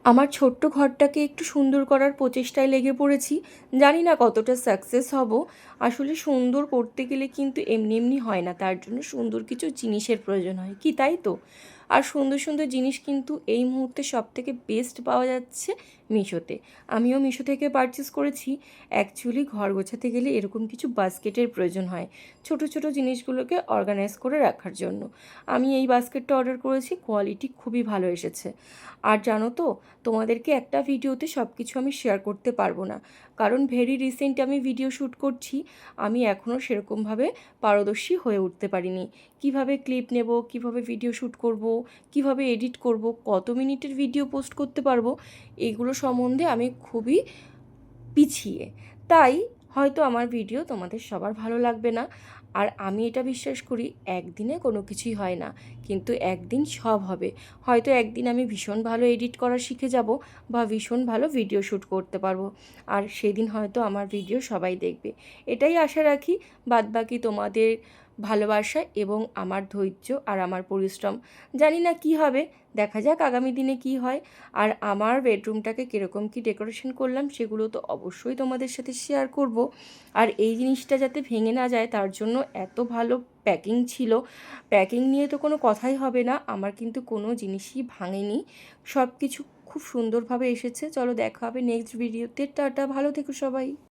আমার ছোট্ট ঘরটাকে একটু সুন্দর করার প্রচেষ্টায় লেগে পড়েছি। জানি না কতটা সাকসেস হব। আসলে সুন্দর করতে গেলে কিন্তু এমনি এমনি হয় না, তার জন্য সুন্দর কিছু জিনিসের প্রয়োজন হয়, কি তাই তো? আর সুন্দর সুন্দর জিনিস কিন্তু এই মুহূর্তে সবথেকে বেস্ট পাওয়া যাচ্ছে মিশোতে। আমিও মিশো থেকে পারচেস করেছি। অ্যাকচুয়ালি ঘর গোছাতে গেলে এরকম কিছু বাস্কেটের প্রয়োজন হয়, ছোট ছোট জিনিসগুলোকে অর্গানাইজ করে রাখার জন্য। আমি এই বাস্কেটটা অর্ডার করেছি, কোয়ালিটি খুবই ভালো এসেছে। আর জানো তো, তোমাদেরকে একটা ভিডিওতে সব কিছু আমি শেয়ার করতে পারবো না, কারণ ভেরি রিসেন্ট আমি ভিডিও শ্যুট করছি। আমি এখনও সেরকমভাবে পারদর্শী হয়ে উঠতে পারিনি। কিভাবে ক্লিপ নেব, কিভাবে ভিডিও শ্যুট করব, কিভাবে এডিট করব, কত মিনিটের ভিডিও পোস্ট করতে পারবো, এগুলো সম্বন্ধে আমি খুবই পিছিয়ে। তাই হয়তো আমার ভিডিও তোমাদের সবার ভালো লাগবে না। আর আমি এটা বিশ্বাস করি, একদিনে কোনো কিছুই হয় না, কিন্তু একদিন সব হবে। হয়তো একদিন আমি ভীষণ ভালো এডিট করা শিখে যাব, বা ভীষণ ভালো ভিডিও শ্যুট করতে পারবো, আর সেদিন হয়তো আমার ভিডিও সবাই দেখবে। এটাই আশা রাখি। বাদবাকি তোমাদের ভালোবাসা এবং আমার ধৈর্য আর আমার পরিশ্রম, জানি না কি হবে, দেখা যাক আগামী দিনে কি হয়। আর আমার বেডরুমটাকে কীরকম কী ডেকোরেশন করলাম সেগুলো তো অবশ্যই তোমাদের সাথে শেয়ার করব। আর এই জিনিসটা যাতে ভেঙে না যায় তার জন্য এত ভালো প্যাকিং ছিল। প্যাকিং নিয়ে তো কোনো কথাই হবে না, আমার কিন্তু কোনো জিনিসই ভাঙেনি, সব কিছু খুব সুন্দরভাবে এসেছে। চলো দেখা হবে নেক্সট ভিডিওতে। টাটা, ভালো থেকো সবাই।